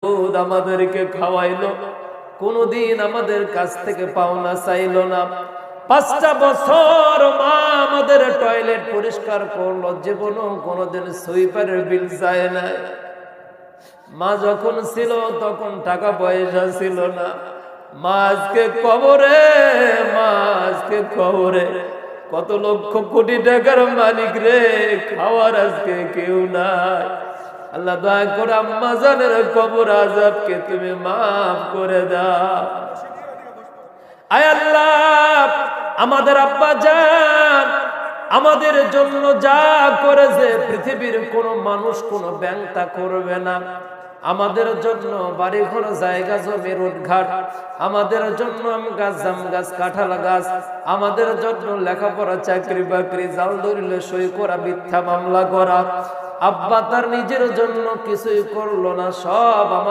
দুধ আমাদেরকে খাওয়াইলো, কোনদিন আমাদের কাছ থেকে পাওনা চাইলো না। 5টা বছর মা আমাদের টয়লেট পরিষ্কার করলো, জীবনও কোনদিন সুইপারের বিল চায় না। মা যখন ছিল তখন টাকা পয়সা ছিল না। মা আজকে কবরে, মা আজকে কবরে। কত লক্ষ কোটি টাকার মালিক রে, খাওয়ার আজকে কেউ নাই। আল্লাহ দয়া করে আম্মা জানের কবর আযাবকে তুমি মাফ করে দাও। আয় আল্লাহ, আমাদের আব্বা জান আমাদের জন্য যা করেছে পৃথিবীর কোনো মানুষ কোনো ব্যাংক তা করবে না। আমাদের জন্য বাড়ি ঘর, জায়গা জমি, রোডঘাট, আমাদের জন্য আম গাছ, জাম গাছ, কাঁঠাল গাছ, আমাদের জন্য লেখাপড়া, চাকরি বাকরি, জাল ধরিলে সই করা, মিথ্যা মামলা করা। আব্বা তার নিজের জন্য কিছুই করলো না, সব